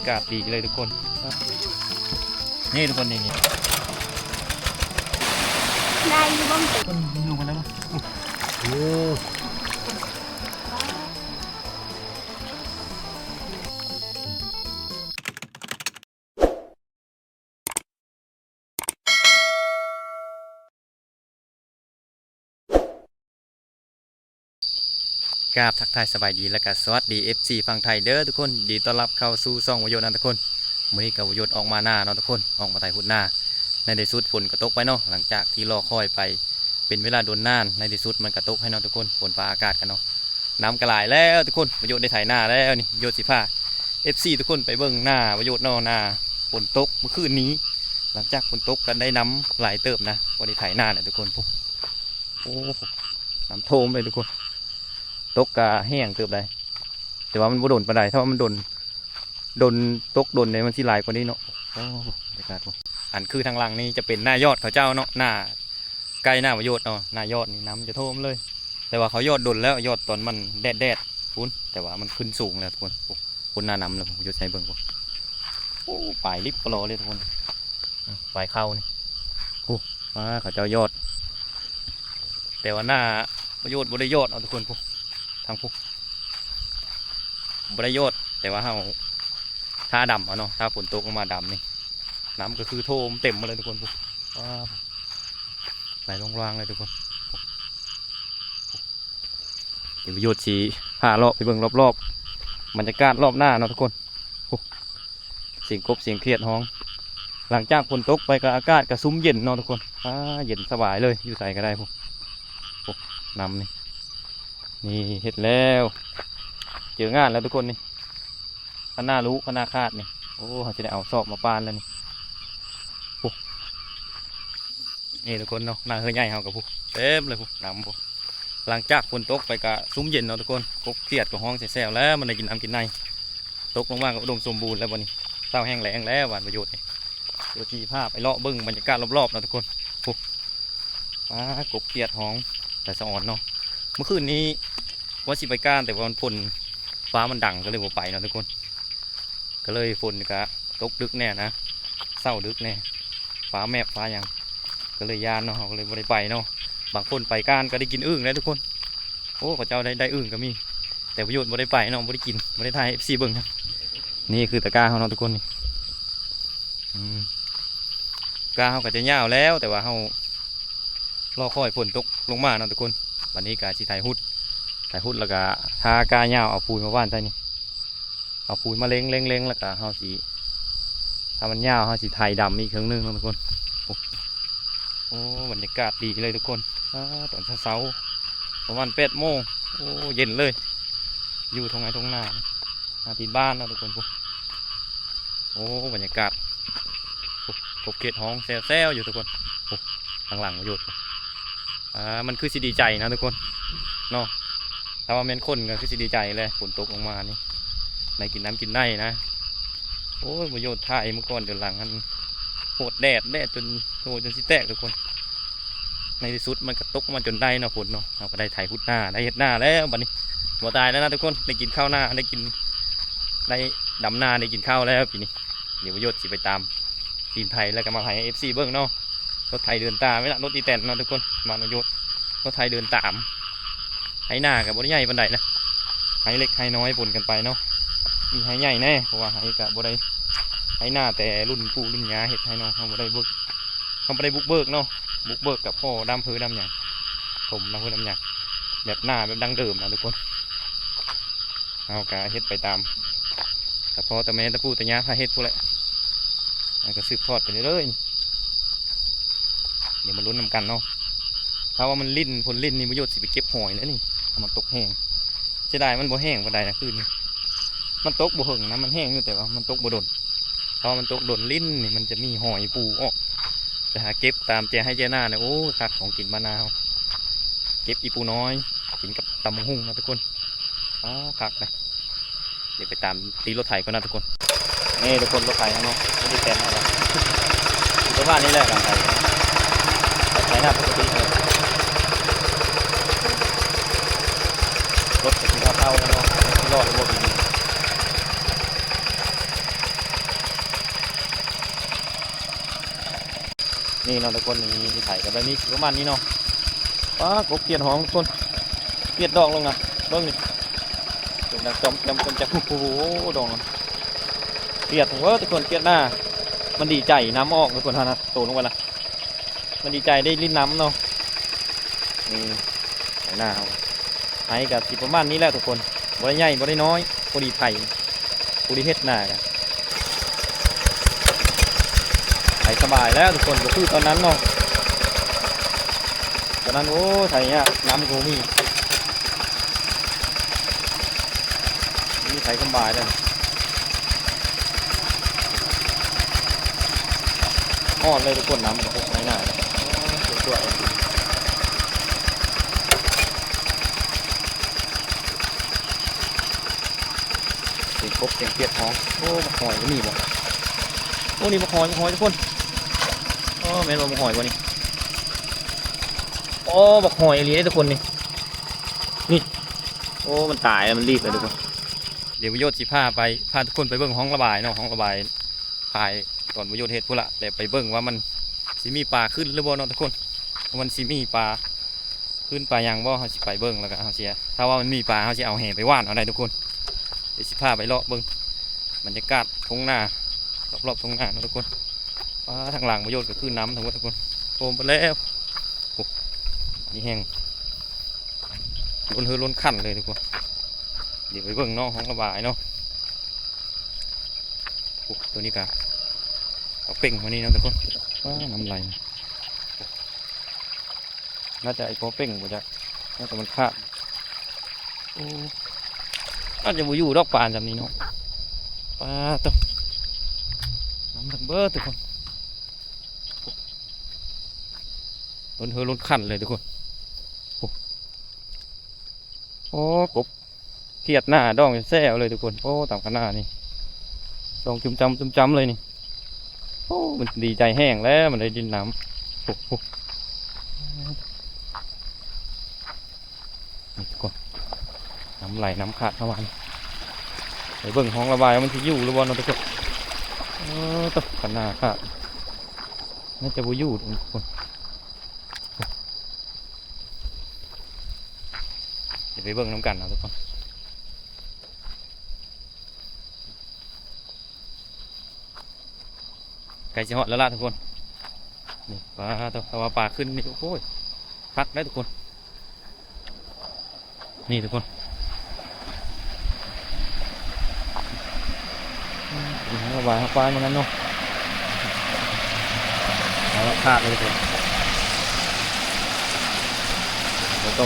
ากาศดีเลยทุกคนนี่ทุกคนนี่ได้อยู่บ้างติดมันอยู่มาแล้วโอ้กราบทักทายสบายดีและก็สวัสดี FC ฝั่งไทยเด้อทุกคนดีต้อนรับเข้าสู่ช่องวโยนะทุกคนมื้อนี้กับวโยออกมาหน้าเนาะทุกคนออกมาไต่หุ่นหน้าในที่สุดฝนก็ตกไปเนาะหลังจากที่รอคอยไปเป็นเวลาโดนนานในที่สุดมันก็ตกให้เนาะทุกคนฝนฟ้าอากาศกันเนาะน้ำกระไหลแล้วทุกคนวโยได้ถ่ายหน้าแล้วนี่โยสิพา FC ทุกคนไปเบิ่งหน้าวโยเนาะหน้าฝนตกเมื่อคืนนี้หลังจากฝนตกกันได้น้ำไหลเติบนะพอได้ถ่ายหน้าเนี่ยทุกคนปุ๊บโอ้น้ำโทมเลยทุกคนตกกะแห้งเติบได้แต่ว่ามันบ่โดนปานใดถ้าว่ามันโดนตกโดนเนี่ยมันสิหลายกว่านี้เนาะโอ้บรรยากาศอันคือทางหลังนี่จะเป็นหน้ายอดเขาเจ้าเนาะหน้าใกล้หน้าประโยชน์เนาะหน้ายอดนี่น้ำจะท่วมเลย แต่ว่าเขายอดโดนแล้วยอดตอนมันแดดฟุ้นแต่ว่ามันขึ้นสูงแล้วทุกคนคนหน้าน้ำเลยผมจะใช้เบิ่งพวกโอ้ปลายลิบปลอเลยทุกคนปลายเข้านี่โอ้เขาเจ้ายอดแต่ว่าหน้าประโยชน์บริยอดเอาทุกคนพวกทางพวกประโยชน์แต่ว่าเขาถ้าดำเอาเนาะถ้าฝนตกลงมาดำนี่น้ำก็คือโถมเต็มมาเลยทุกคนว้าวไหลลงรางเลยทุกคนเดี๋ยวประโยชน์สีพาเลาะไปเบิ่งรอบๆบรรยากาศรอบหน้าเนาะทุกคนเสียงกบเสียงเครียดห้องหลังจากฝนตกไปก็อากาศก็ซุ้มเย็นเนาะทุกคนเย็นสบายเลยอยู่ใส่ก็ได้พวกน้ำนี่เห็ดแล้วเจองานแล้วทุกคนนี่ขนารู้ขนาคาดนี่โอ้เขาจะได้เอาสอบมาปานแล้วนี่โอ้นี่ทุกคนเนาะนาเฮือใหญ่เขากับพวกเต็มเลยพวกน้ำพวกหลังจากฝนตกไปกะซุ้มเย็นเนาะทุกคนกบเครียดกับห้องแซวแล้วมันได้กินน้ำกินในตกลงมากับอุดมสมบูรณ์แล้ววันนี้เศร้าแห้งแล้งแล้วหวานประโยชน์นี่โยชีภาพไปเลาะเบิ้งบรรยากาศรอบๆเนาะทุกคนโอ้กบเครียดห้องแต่สะอ่อนเนาะเมื่อคืนนี้ว่าสิไปก้านแต่ว่ามันฝนฟ้ามันดังก็เลยบ่ไปเนาะทุกคนก็เลยฝนก็ตกดึกแน่นะเศร้าดึกแน่ฟ้าแมบฟ้าอย่างก็เลยยานเนาะก็เลยบ่ได้ไปเนาะบางคนไปก้านก็ได้กินอึ่งแล้วทุกคนโอ้เขาเจ้าได้อึ่งก็มีแต่ประโยชน์บ่ได้ไปเนาะบ่ได้กินบ่ได้ถ่าย FC เบิ่งครับนี่คือตะกร้าเขาเนาะทุกคนนี่กร้าเขาก็จะยาวแล้วแต่ว่าเขารอคอยฝนตกลงมาเนาะทุกคนวันนี้กาสิถ่ายหุดแล้วก็ทากาเงาเอาปูนมาว่านใช่นี่เอาปูนมาเล้งแล้วก็เฮาสีถ้ามันเงาเฮาสีไทยดำอีกครั้งนึงทุกคนโอ้บรรยากาศดีเลยทุกคนตอนเช้าประมาณ8 โมงโอ้เย็นเลยอยู่ตรงไหนตรงหน้าตีบ้านนะทุกคนโอ้บรรยากาศกบเกตห้องแซวอยู่ทุกคนข้างหลังมาหยุดมันคือสิดีใจนะทุกคนเนาะถ้าว่าเป็นคนก็คือสิดีใจเลยฝนตกลงมานี่ในกินน้ำกินได้นะโอ้ยประโยชน์ถ่ายเมื่อก่อนเดือนหลังมันโหดแดดจนโหจนสิแตกทุกคนในที่สุดมันก็ตกมาจนได้เนาะฝนเนาะเราก็ได้ถ่ายพุดหน้าได้เห็ดหน้าแล้วบัดนี้บ่ตายแล้วนะทุกคนได้กินข้าวหน้าได้กินได้ดำหน้าได้กินข้าวแล้วปีนี้เดี๋ยวประโยชน์สิไปตามทีมไทยแล้วก็มาถ่าย FC เบิ้งเนาะรถไทยเดินตามไม่ละรถอีแตนเนาะทุกคนมาประโยชน์รถไทยเดินตามไห้หน้ากับบริใหญ่ปันไดนะไห้เล็กไห้น้อยปนกันไปเนาะมีไห้ใหญ่แน่เพราะว่าไห้กับบริไห้หน้าแต่รุ่นปู่รุ่นยาเห็ดไห้น้องเขาบริบุกเขาบริบุกเบิกเนาะบุกเบิกกับพ่อดำพื้นดำอย่างผมดำพื้นดำอย่างแบบหน้าแบบดังเดิมนะทุกคนเอากะเห็ดไปตามแต่พอแต่แม่แต่ปู่แต่ยาพาเห็ดพวกแหละก็สืบทอดไปเรื่อยเดี๋ยวมาลุ้นนำกันเนาะถ้าว่ามันลิ้นผลลิ้นนี่ประโยชน์สิไปเก็บหอยแล้วนี่ถ้ามันตกแห้งเสียดายมันบ่แห้งปานใดนะคืนนี้มันตกบ่หึงนะมันแห้งอยู่แต่ว่ามันตกบ่โดนเพราะมันตกโดนลิ้นนี่มันจะมีหอยปูออกจะหาเก็บตามเจให้เจหน้าเนี่ยโอ้คักของกินมะนาวเก็บอีปูน้อยกินกับตำหุ่งนะทุกคนคักนะเดี๋ยวไปตามตีรถไถก็นะทุกคนนี่ทุกคนรถไถนะเนาะไม่ได้แตนอะไรตัวบ้านนี้แหละการไถใช้หน้าปกติเลยรถจะกินข้าวแล้วเนาะรอดระบบดี นี่เนาะทุกคนนี่ไถกับแบบนี้ประมาณนี้เนาะป้ากบเกลียดหอมทุกคนเกลียดดอกลงนะเบิ่งนี่เป็นดังจอมจะโอ้โหดอกเกลียดเว้อทุกคนเกลียดหน้ามันดีใจน้ำออกทุกคนท่านะโตลงไปละมันดีใจได้ลิ้นน้ำเนาะนี่ไถหน้าเอาไถกับสิประมาณนี้แหละทุกคนบ่ได้ใหญ่บ่ได้น้อยพอดีไถพอดีเฮ็ดหน้ากันไถสบายแล้วทุกคนก็คือตอนนั้นเนาะตอนนั้นโอ้ไถเนี่ยน้ำกูมีนี่ไถสบายเลยอ่อนเลยทุกคนน้ำมันก็ไม่น่าตัวติดกบเสียงเปียกท้องโอ้บักหอยก็มีบ่โอ้นี่บักหอยทุกคนโอ้แม่นบ่บักหอยบ่นี่โอ้บักหอยอีหลีได้ทุกคนนี่โอ้มันตายแล้วมันรีบเลยทุกคนเดี๋ยววิโยชน์สิพาทุกคนไปเบิ่งห้องระบายเนาะห้องระบายภายก่อนวิโยชน์เฮ็ดพุ่นละแต่ไปเบิ่งว่ามันสิมีปลาขึ้นหรือบ่เนาะทุกคนมันสิมีปลาขึ้นปลายังบ่เฮาสิไปเบิ่งแล้วก็เฮาสิถ้าว่ามันมีปลาเฮาสิเอาแห่ไปว่านเอาได้ทุกคนเดี๋ยวสิพาไปเลาะเบิ่งบรรยากาศทุ่งนารอบๆทุ่งนาเนาะทุกคนทางหลังวิโยชน์ก็คือน้ำทั้งหมดทุกคนโอมไปแล้วโอ้นี่แห้งล้นขั้นเลยทุกคนเดี๋ยวไปเบิ่งเนาะห้องระบายเนาะโอ้ตัวนี้กะเอาเป่งมานี่นะทุกคนน้ำไหลน่าจะไอ้พอเป่งบ่จักน่าจะมันขาดโอ้น่าจะบ่อยู่ดอกปานแบบนี้เนาะปลาตัวน้ำทั้งเบิดทุกคนล้นขั้นเลยทุกคนโอ้กบเขียดหน้าดองแซ่เลยทุกคนโอ้ต่ำขนาดนี่ดองจุ่มจำเลยนี่โอ้มันดีใจแห้งแล้วมันได้ดินน้ำนี่ทุกคนน้ำไหลน้ำขาดประมาณไปเบิ่งห้องระบายมันจะอยู่หรือบ่เนาะทุกคนต่ำขนาดขาดน่าจะบ่อยู่ทุกคนเดี๋ยวไปเบิ่งน้ำกันนะทุกคนไก่จะเหาะแล้วล่ะทุกคนนี่ปลาตัวปลาขึ้นนี่โอ้ยพักได้ทุกคนนี่ทุกคนระบายปลาอย่างนั้นเนาะเอาละขาดเลยทุกคนแล้วก็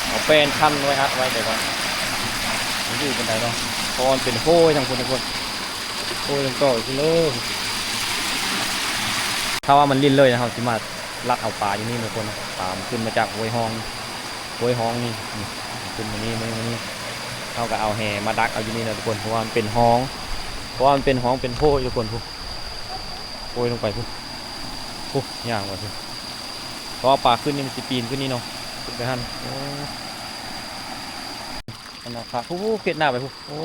เอาแป้นคั้นไว้ฮะไว้แต่ก่อนมันอยู่บนไหนเนาะตอนเป็นโค้ยทั้งคนทุกคนโค้ยทั้งต่อที่เลยถ้าว่ามันลิ้นเลยนะครับสิมาลักเอาปลาอยู่นี่ทุกคนปลามันขึ้นมาจากห้วยห้องนี่ขึ้นมานี่เท่ากับเอาแห่มาดักเอาอยู่นี่นะทุกคนเพราะว่ามันเป็นห้องเป็นโค้ยทุกคนโค้ยลงไปปุ๊บย่างว่ะทุกเพราะว่าปลาขึ้นนี่มันจะปีนขึ้นนี่เนาะขึ้นไปหันนะครับเกล็ดหน้าไปโอ้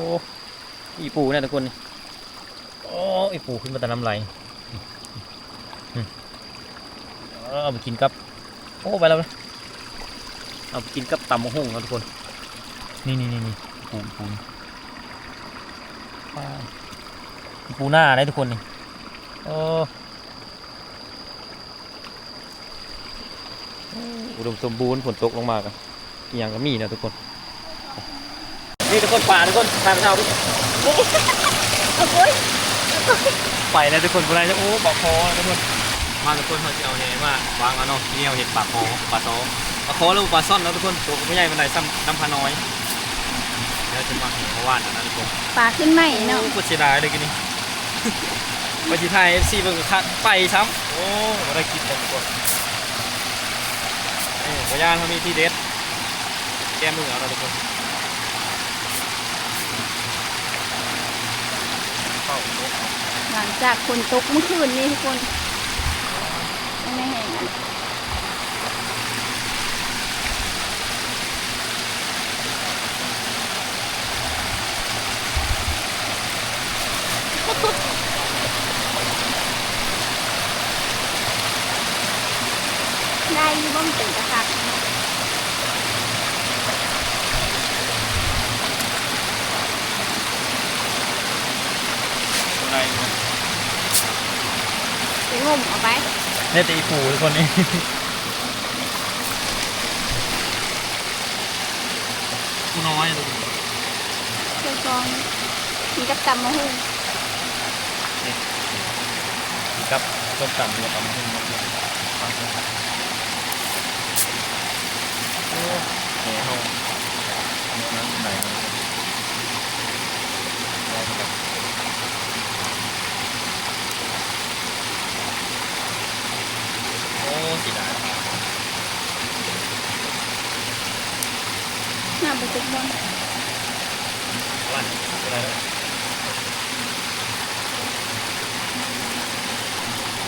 อีปูเนี่ยทุกคนนี่โอ้อีปูขึ้นมาแต่น้ำไหลเอาไปกินกับโอ้ไปแล้วเอาไปกินกับตำมะฮุ่งนะทุกคนนี่ปูหน้าได้ทุกคนนี่อุดมสมบูรณ์ฝนตกลงมากันอย่างก็มีนะทุกคนนี่ทุกคนป่าทุกคนทางเท้าทุกคนไปแล้วทุกคนอะไรจะโอ้ปลาคอทุกคนมาทุกคนเขาจะเอาแหมาวางเอาเนาะนี่เอาเห็ดปลาคอปลาโตปลาคอแล้วปลาซ่อนแล้วทุกคนตัวไม่ใหญ่มันไหนซ้ำน้ำพาน้อยแล้วจะมาเห็นเขาว่านนะทุกคน ปลาขึ้นไหมเนาะ ปวดเสียดายเลยกินนี่ไปที่ไทยซีเบิร์กคัดไปซ้ำโอ้ไม่ได้กินทุกคนพยานเขามีที่เด็ดแก้มือเอาทุกคนหลังจากฝนตกเมื่อคืนนี้ทุกคนไม่แห้ง ได้อยี่บ่มนเป็นกระคัก ตัวไหน ไปงมเอาไป เนี่ยตีปูทุกคนนี่กูน้อยทุกคน เคยกองมีกับตำมะฮุ่ง กับต้มตำเรือตำหุ่นมาเลยโอ้โหน้ำไหนโอ้สีดา น้ำไปจุกบน วันอะไร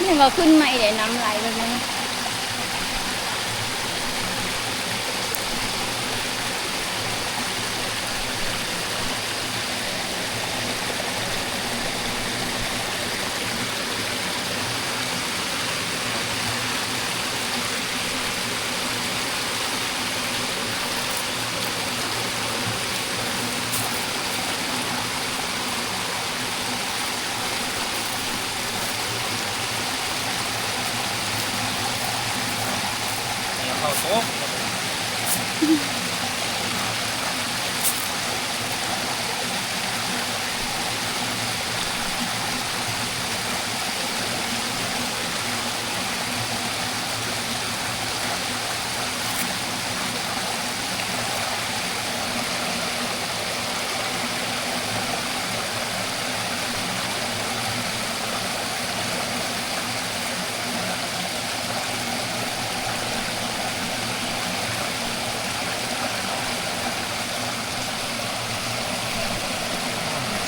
นี่ก็ขึ้นมาเดี๋ยวน้ำไหลแบบนี้ เข้าโต๊ะ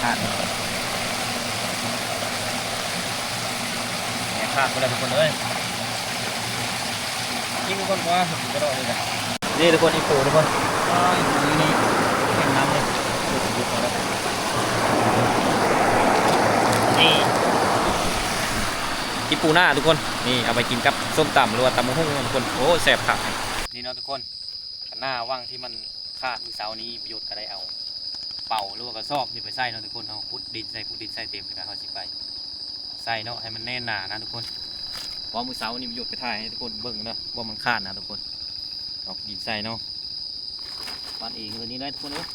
ขาดเนี่ยขาดไปเลยทุกคนเลยยิ่งทุกคนว่าผมจะรอเลยนะนี่ทุกคนอีกปูทุกคนอีกปูนี่แข็งน้ำเลยดูก่อนแล้วนี่อีปูหน้าทุกคนนี่เอาไปกินกับส้มตำหรือว่าตำมะฮุ่งทุกคนโอ้แซ่บผักนี่เนาะทุกคนหน้าว่างที่มันขาดมือเสานี้ประโยชน์ก็ได้เอาเป่าหรือว่ากระสอบนี่ไปใส่เนาะทุกคนเอาพุดดินใส่เต็มเลยนะเขาสิไปใส่เนาะให้มันแน่นหนานะทุกคนเพราะมือเสานี่ประโยชน์ไปถ่ายให้ทุกคนเบิ่งนะว่ามันขาดนะทุกคนเอาดินใส่เนาะบ้านเองตัวนี้ได้ทุกคนเนาะ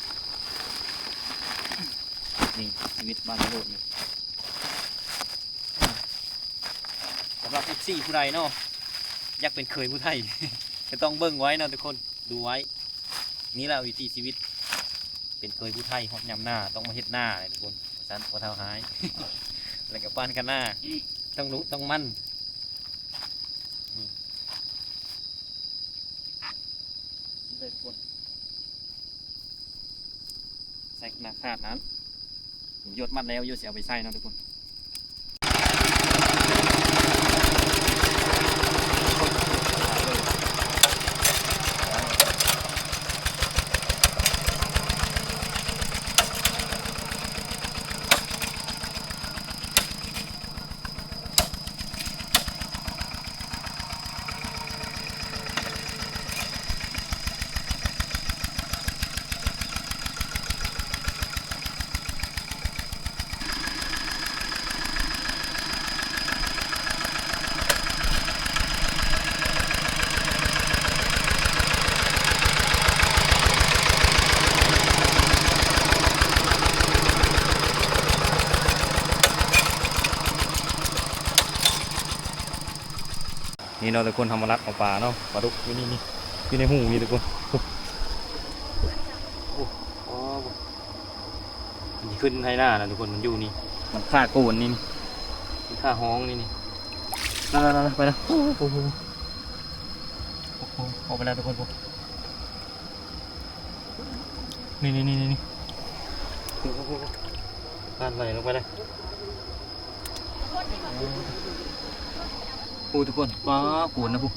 นี่ชีวิตบ้านโลดนี่สำหรับ14ผู้ใดเนาะอยากเป็นเคยผู้ไทย จะต้องเบิ่งไว้เนาะทุกคนดูไว้นี่แหละวิถีชีวิตเป็นเคยผู้ไทยหอบยำหน้าต้องมาเฮ็ดหน้าเลยทุกคนสันพอเท้าหาย อะไรกับป้านกันหน้าต้องรู้ต้องมั่นนี่เลยทุกคนใส่หน้าขาดนั้นยดมัดแล้วยดเสียเอาไปใส่นะทุกคนนี่เราทุกคนทำมาลักของปลาเนาะปลาดุกอยู่นี่อยู่ในหูนี่ทุกคนมันขึ้นให้หน้านะทุกคนมันอยู่นี่มันฆ่าโกนนี่มันฆ่าห้องนี่นั่นไปแล้วออกไปแล้วทุกคนนี่ผ่านไปลงไปเลยปูทุกคนปลาปูนะปู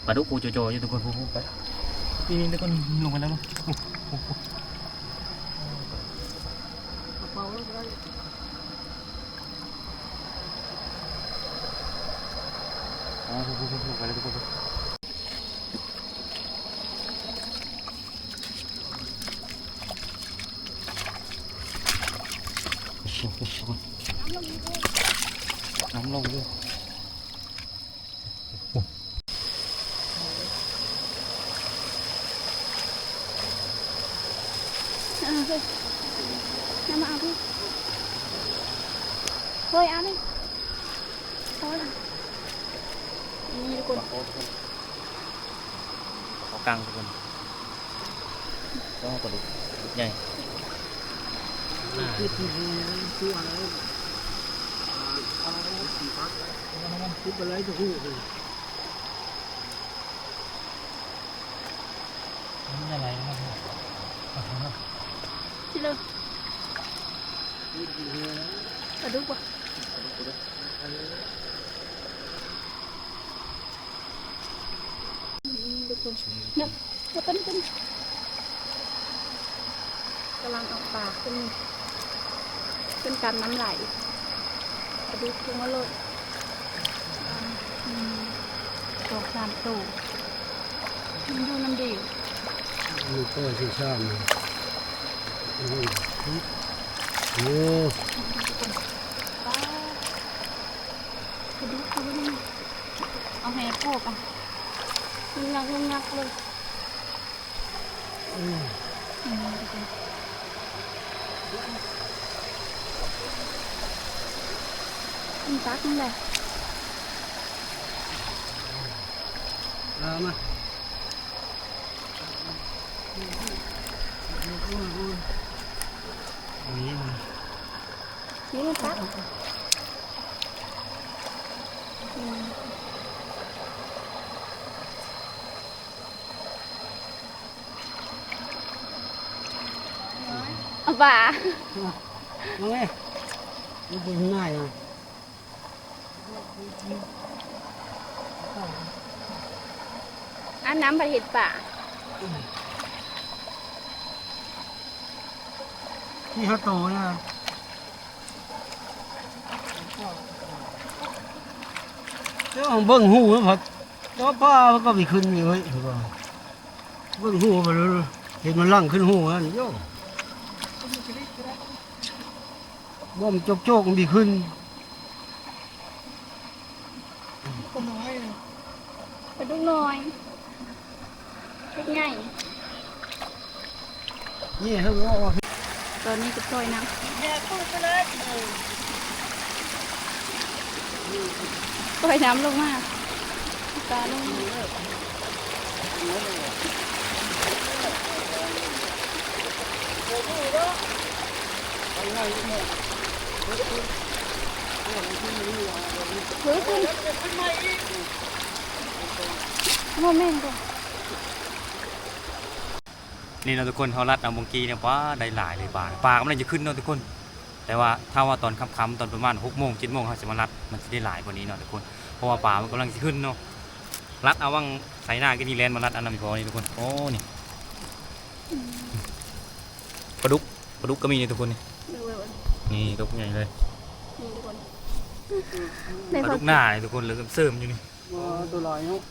ปลาดุกปูโจโจอยู่ทุกคนปูไปนี่ทุกคนลงไปแล้วเนาะปูไปแล้วทุกคน ำลงอยู่เอาเฮ้ยน้ำมาเอาพี่เฮ้ยเอาดิพอละนี่ทุกคน เขากลางทุกคนก็ปลาดุกใหญ่ คืออะไรสีฟ้ามันคิดไปเลยจะพูดเลยนี่อะไรนะครับ ที่เลยปลาดุกว่ะทุกคนเนี่ยเดี๋ยวเป็นกำลังเอาปากเป็นการน้ำไหลปลาดุกลงมาเลยตัวสามตัวมันดูน้ำดี มีตัวที่ชอบนะโอ้ ป้าปลาดุกเขาไม่ได้เอาแหโปกอ่ะงักเลยมันตักนั่นแหละ มานี่มัน นี่มันตักเอาบ่า มาไงมันเป็นง่ายนะ อันน้ำปลาเห็ดป่า ที่เขาโตนะเจ้าของเบิ้งหูนะพอเจ้าป้าก็ไปขึ้นอยู่เฮ้ยเบิ้งหูมาเลยเห็นมันลั่งขึ้นหูนั่นโย่บ่มโจกมันดีขึ้น ไปดูหน่อยเป็นไง นี่เขาบอกว่า ตอนนี้ก็ปล่อยน้ำปล่อยน้ำลงมาปลาลงเฮ้ยคุณโมเมนต์ก่อน นี่เราทุกคนเขารัดเอาบงกีเนี่ยว่าได้หลายเลยปลาก็มันจะขึ้นเนาะทุกคน แต่ว่าถ้าว่าตอนค่ำๆตอนประมาณ6 โมง 7 โมงเขาจะมารัดมันจะได้หลายกว่านี้เนาะทุกคนเพราะว่าปลามันกำลังจะขึ้นเนาะรัดเอาว่างใส่หน้ากินีแลนด์มารัดอันนั้นพอนี่ทุกคนโอ้นี่ปลาดุกก็มีนี่ทุกคนนี่นี่ตัวใหญ่เลย นี่ทุกคน ปลาดุกหน้านี่ทุกคนเหลือเสริมอยู่นี่ ตัวลอยเนาะ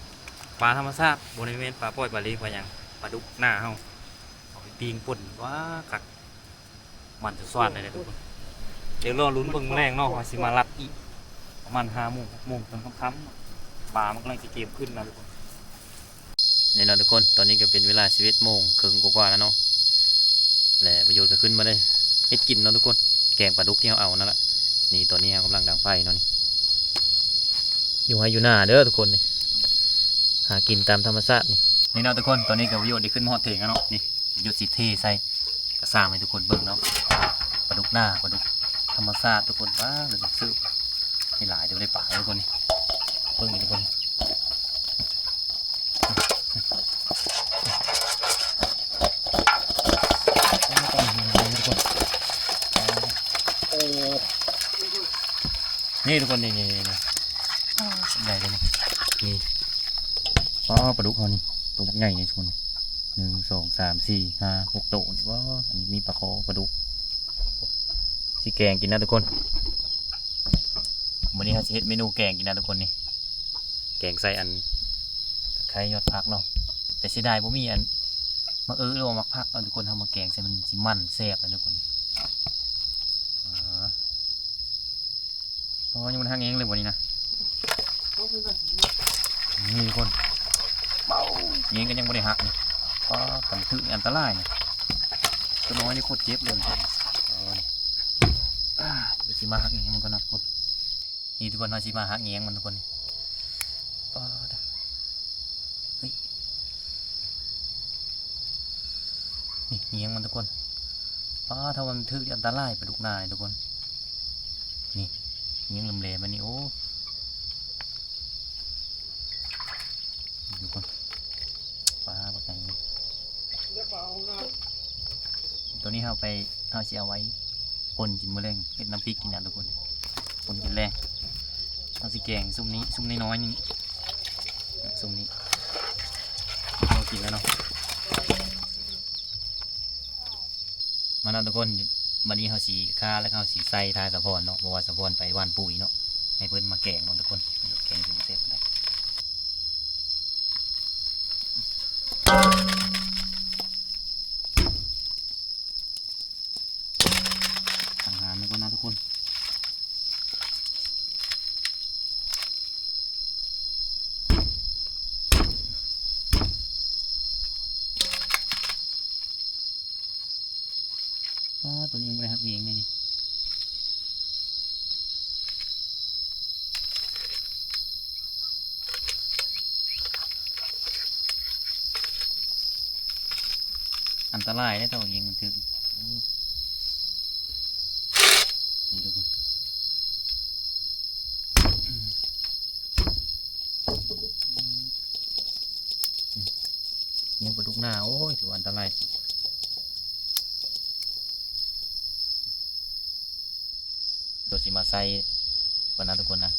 ปลาธรรมชาติบริเวณปลาปล่อยปลาเลี้ยงปลาอย่างปลาดุกหน้าเฮาเอาไปปิ้งป่นว้ากักมันจะสวาดเลยทุกคนเดี๋ยวรอลุ้นเบิ่งแรงเนาะว่าสิมารัดอีกประมาณ5 โมง 6 โมงตอนค่ำๆปลามันกำลังจะเก็บขึ้นนะทุกคนนี่เนาะทุกคนตอนนี้ก็เป็นเวลา11 โมงครึ่งกว่าๆแล้วเนาะแหละประโยชน์ก็ขึ้นมาเลยเฮ็ดกินเนาะทุกคนแกงปลาดุกที่เราเอานั่นแหละนี่ตอนนี้เรากำลังดังไฟเนาะนี่อยู่ให้อยู่หน้าเด้อทุกคนนี่หากินตามธรรมชาตินี่เนาะทุกคนตอนนี้ก็ประโยชน์ได้ขึ้นมาฮอดเถงแล้วเนาะนี่ประโยชน์สิเทใส่กระซ่าให้ทุกคนเบิ่งเนาะปลาดุกหน้าปลาดุกธรรมชาติทุกคนว้าเหลือซื้อให้หลายเดี๋ยวได้ป่าทุกคนนี่เบิ่งนี่ทุกคนนี่ทุกคนนี่ใหญ่เลยนี่ปลาดุกเขานี่ตัวใหญ่นี่ทุกคน1 2 3 4 5 6 ตัวนี่ว้าอันนี้มีปลาคอปลาดุกสิแกงกินนะทุกคนวันนี้เขาจะเฮ็ดเมนูแกงกินนะทุกคนนี่แกงใส่อันตะไคร้ยอดผักเนาะแต่เสียดายบ่มีอันมะหรือว่ามักผักเอาทุกคนทำมาแกงใส่มันสิมันแซ่บนะทุกคนโอ้ อยังมันหักเองเลยวันนี้นะนี่ทุกคนเงี้ยก็ยังไม่ได้หักนี่ก็กันถืออันตรายนี่ตัวน้อยนี่โคตรเจ็บเลยเดี๋ยวสิมาหักเงี้ยมันก็นักคนนี่ทุกคนมาสิมาหักเงี้ยมันทุกคนเฮ้ยนี่เงี้ยมันทุกคนถ้ามันถืออันตรายไปลูกนายทุกคนนี่เงี้ยลำเลมันนี่โอ้ทุกคนปลาแบบไหนตัวนี้เอาเสียไว้ปนกินมื้อแรงเป็นน้ำพริกกินนะทุกคนปนกินแรงเอาสิแกงซุ่มนี้น้อยนี่ซุ่มนี้เรากินแล้วเนาะมาแล้วทุกคนวันนี้เขาสีค่าแล้วเขาสีใส่ทายสะพอนเนาะเพราะว่าสะพอนไปว่านปุ๋ยเนาะให้เพิ่นมาแกงเนาะทุกคนแกงเป็นเซฟได้อาหารนี่ก็นะทุกคนตัวนี้ยังไม่ได้หักเองเลยนี่อันตรายได้ตัวเองมันถึงนี่ทุกคนยังปลาดุกหน้าโอ้ยถือว่าอันตรายสุดตัวสิมาใส่ก่อนนะทุกคนนะ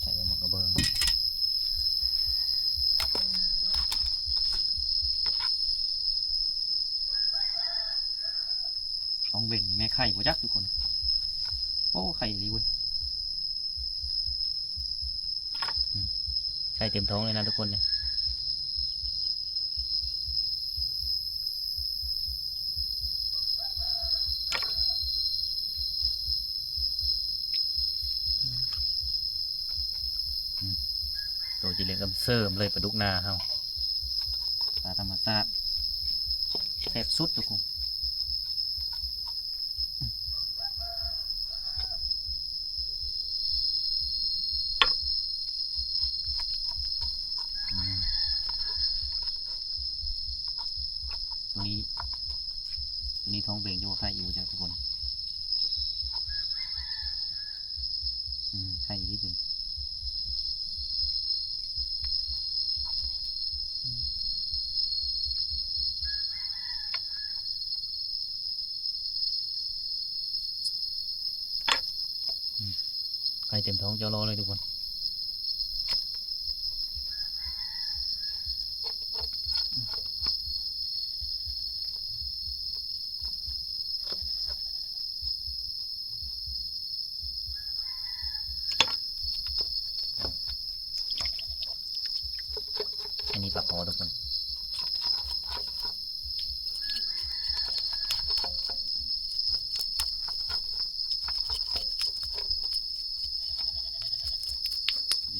ใส่หมวกกระเบื้องต้องเบ่งแม่ไข่หัวยักษ์ทุกคนโอ้ไข่ดีเว้ยไข่เต็มท้องเลยนะทุกคนเนี่ยตัวจีเล็กก็เสริมเลยปลาดุกนาเฮาปลาธรรมชาติแซ่บสุดทุกคนตัวนี้ท้องเบ่งอยู่ไข่อยู่จ้ะทุกคนไข่ที่ตัวไข่เต็มท้องเจ้ารอเลยทุกคนอันนี้ปลาคอทุกคน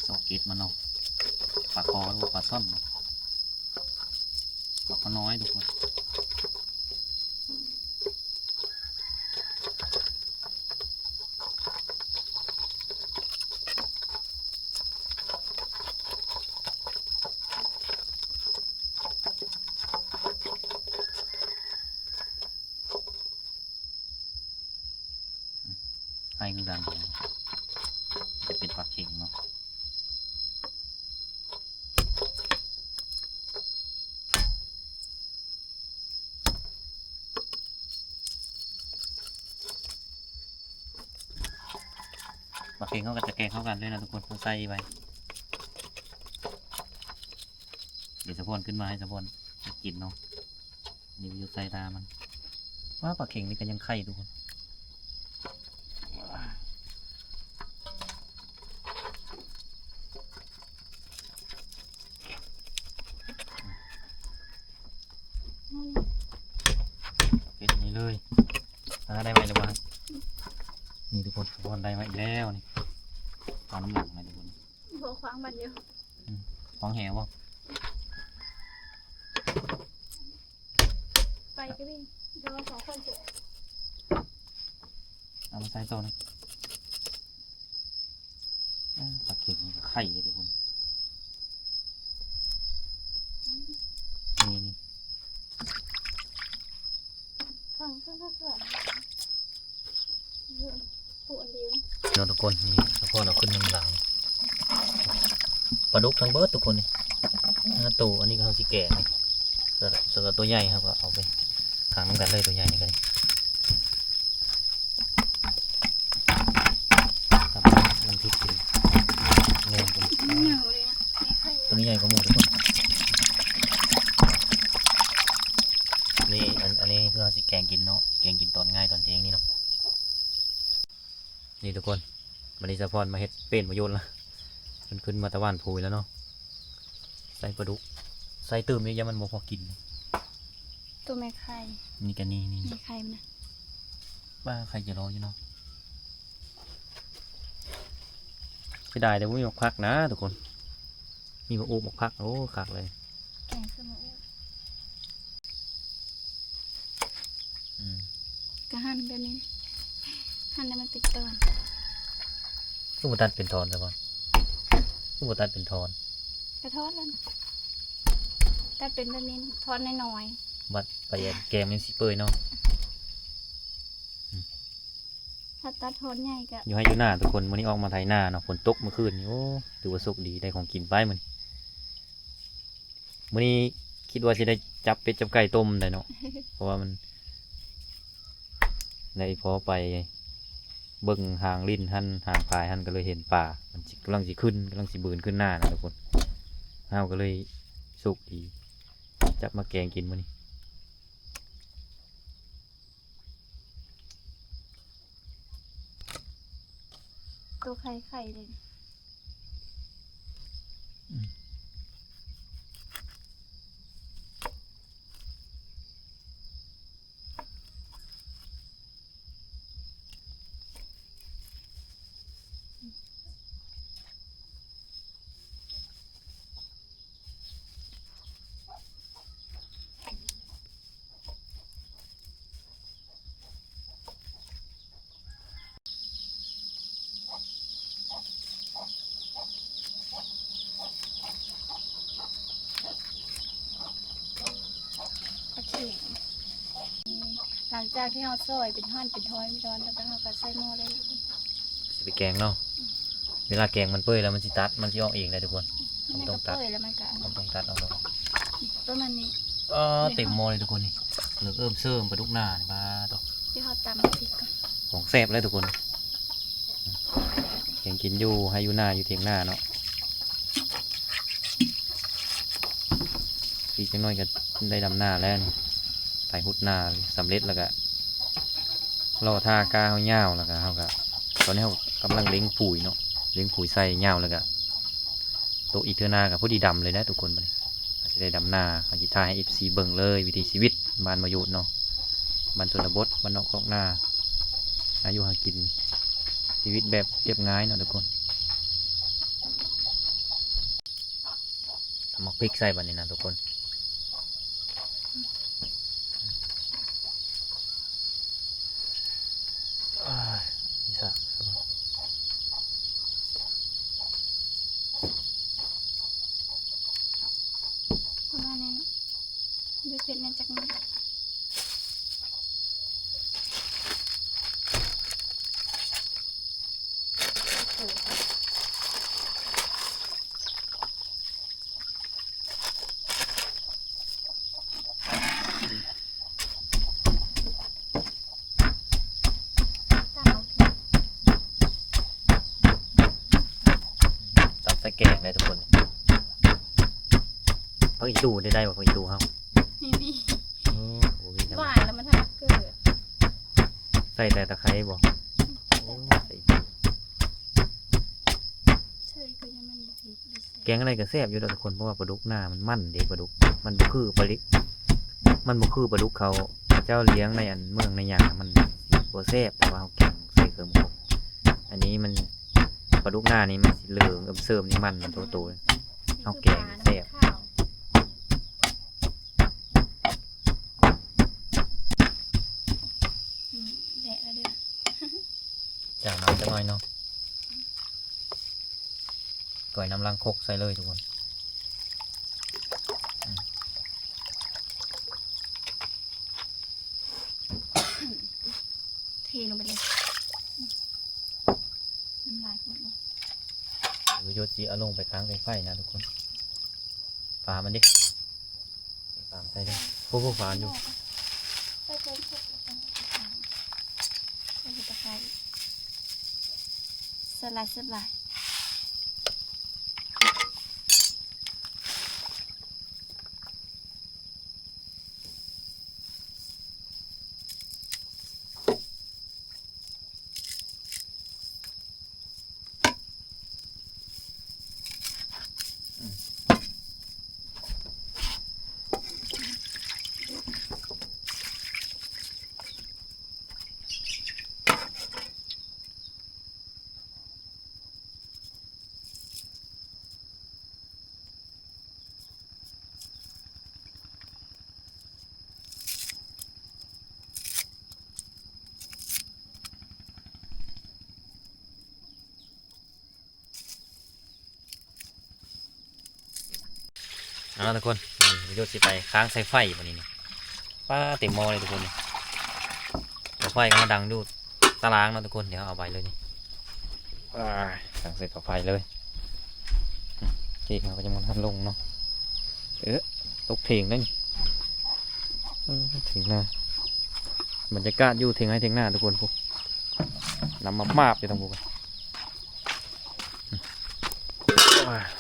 ซอกเก็ตมันเนาะปลาคอหรือปลาซ่อนปลาคอน้อยทุกคนไข่คือกันจะเป็นปลาเข็งเนาะปลาเข็งเขาก็จะแกงเข้ากันด้วยนะทุกคนเขาใส่ไป ะพอนขึ้นมาให้สะพอนกินเนาะนี่อยู่ใส่ตามันว่าปลาเข่งนี่ก็ยังไข่ทุกคนเป็นอย่างนี้เลยได้ไหมทุกคนนี่ทุกคนสะพอนได้มาอีกแล้วนี่ตอนน้ำหนักนะทุกคน โบควางบันเดียว ฟ้องแหวบ่ ไปก็ได้เดี๋ยว2 คนเจ็บ เอามาใส่โต๊ะนะปลาเข็งกับไข่เลยทุกคนนี่ ข้างเพื่อนผู้อันเดียว เนาะทุกคนนี่สะพอนเอาขึ้นหนึ่งหลังปลาดุกทั้งเบิร์ดทุกคนนี่ตัวอันนี้ก็เขาสิแก่นี่ส่วนตัวใหญ่ครับก็เอาไปขังน้ำกันเลยตัวใหญ่นี่กันครับน้ำพริกกินเงี้ยผม เหนียวเลยนะไม่ค่อย ตัวนี้ใหญ่กว่าหมูทุกคนนี่อันนี้คือเขาสิแกงกินเนาะแกงกินตอนง่ายตอนเที่ยงนี่เนาะนี่ทุกคนวันนี้สะพอนมาเฮ็ดเป็นประโยชน์ละขึ้นมาตะวันพูยแล้วเนาะใส่ปลาดุกใส่ตื่มนี่ยังมันบ่พอกิน ตัวแม่ไข่ นี่กันนี่ แม่ไข่มันนะ บ้าใครจะรออยู่เนาะจะได้แต่ว่ามีหมกพักนะทุกคนมีหมกอูหมกพักโอ้คักเลย แกงสมุนก็หั่นแบบนี้หั่นแล้วมันติดต้น ลูกบัตัดเป็นทอนใช่ปะลูกบัตัดเป็นทอน กระทอดแล้วตัดเป็นแบบนี้ทอดน้อย บัดไปแกงมันสีเปื่อยเนาะ ๆถ้าตัดทอดใหญ่ก็ อยู่ให้อยู่หน้าทุกคนวันนี้ออกมาไถหน้าเนาะฝนตกเมื่อคืนนี่โอ้ถือว่าโชคดีได้ของกินไปมันวันนี้คิดว่าจะได้จับเป็ดจับไก่ต้มได้เนาะ เพราะว่ามันในพอไปเบิ่งหางลิ้นหันหางพายหันก็เลยเห็นป่ามันกำลังสิขึ้นกำลังสิบืนขึ้นหน้านะทุกคนเฮาก็เลยสุกดีจับมาแกงกินมื้อนี้ ตัวไข่เลยปลาเข็งหลังจากที่เราซอยเป็นท่อนเป็นท้อยเป็นตอนแล้วก็เราก็ใส่หม้อเลย สิไปแกงเนาะเวลาแกงมันเปื่อยแล้วมันสิตัดมันสิออกเองเลยทุกคน มันก็เปื่อยแล้วมันก็ มันต้องตัดออกแล้ว ประมาณนี้ เต็มหม้อเลยทุกคนนี่เหลือเอิ่มเสริมปลาดุกหน้านี่บ้าต่อ ที่เขาตำพริกก่อน ของแซ่บเลยทุกคนแกงกินอยู่ให้อยู่หน้าอยู่เทียงหน้าเนาะอีกจังน้อยก็ได้ดำหน้าแล้วนี่ไถหุดหน้าสำเร็จแล้วก็รอท่ากาเขาเหย้าแล้วก็เขาก็ตอนนี้เขากำลังเลี้ยงปุ๋ยเนาะเลี้ยงปุ๋ยใส่เหย้าแล้วก็โตะอีกเทื่อหน้ากับพอดีดำเลยนะทุกคนบัดนี้เขาจะได้ดำหน้าเขาจะถ่ายให้ FC เบิ่งเลยวิถีชีวิตบ้านมาอยู่เนาะบ้านชนบทบ้านนอกคอกหน้าอายุหากินชีวิตแบบเรียบง่ายเนาะทุกคนทำหมกพริกใส่บัดนี้นะทุกคนนี่ซะ ประมาณนี้เนาะด้วยเผ็ดในจากนี้ ตับใส่แกงเลยทุกคน พักอีดูได้บ่พักอีดูเฮา มี โอ้โหมีจัง หวานแล้วมันทำเกิด ใส่แต่ตะไคร้บ่โอ้ใส่ เฉยคือยังมันดี แกงอะไรก็แซ่บอยู่ดอกทุกคนเพราะว่าปลาดุกหน้ามันมันเด้ปลาดุกมันบ่คือปลาดิมันบ่คือปลาดุกเขาเจ้าเลี้ยงในอันเมืองในหยังมันบ่แซ่บแต่ว่าเฮาแกงใส่เครื่องครบอันนี้มันปลาดุกหน้านี่มันสิเหลืองเสริมนี่มันโตๆ เอาแกงแซ่บ แหละแล้วเด้อ จากน้ำจะน้อยเนาะก่อยน้ำลังคกใส่เลยทุกคน เทลงไปเลยน้ำลายหมดเลย วิโยจีเอาลงไปค้างไฟนะทุกคนฝามันดิฝาใส่ดิพวกฝาอยู่ ใส่เพิ่มพวกใส่ตะไคร้สลายเอาละทุกคนวิโยจีไปค้างใส่ไฟวันนี้นี่ป้าเต็มหม้อเลยทุกคนนี่ไฟก็มาดังดูตารางเนาะทุกคนเดี๋ยวเอาไปเลยนี่ค้างใส่ต่อไฟเลยทีเขาก็จะมันทันลงเนาะตกเถียงได้นี่ถึงหน้าบรรยากาศอยู่เถียงให้เถียงหน้าทุกคนพวกนำมาบไปตรงพวก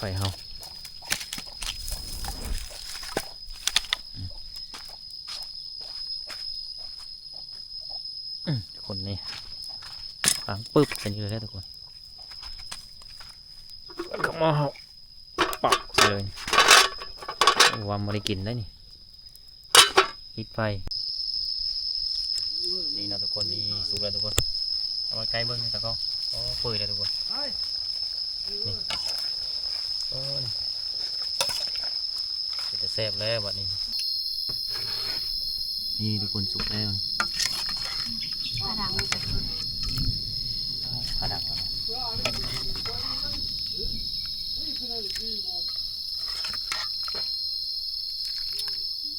ไฟเฮาคนนี่ปังปึ๊บเป็นอยู่เลยทุกคนก็มาปักใส่เลยว่าไม่ได้กินได้นี่ปิดไฟนี่นะทุกคนนี่สุกแล้วทุกคนเอามาใกล้เบิ้งนี่ตะก้อโอ้เปื่อยแล้วทุกคนนี่โอ้นี่จะแซ่บแล้วบัดนี้นี่ทุกคนสุกแล้ว ผาดัง ขาดังแล้ว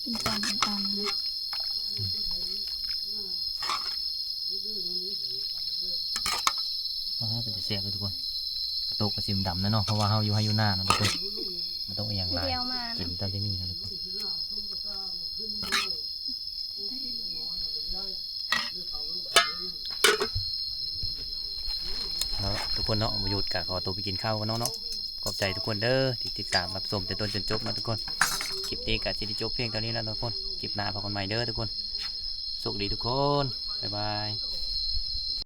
เป็นตอนเลย เป็นเสียบเลยทุกคนกระตุกกระสิมดำนะเนาะเพราะว่าเฮาอยู่ให้อยู่หน้าเนาะทุกคนมันต้องอย่างไร เดียวมา กินตามที่มีนะทุกคนแล้วทุกคนเนาะมาหยุดกะขอตัวไปกินข้าวกันเนาะขอบใจทุกคนเด้อที่ติดตามรับชมแต่ต้นจนจบนะทุกคนคลิปนี้กะสิได้จบเพียงเท่านี้นะทุกคนคลิปหน้าพบกันใหม่เด้อทุกคนสุขดีทุกคนบ๊ายบาย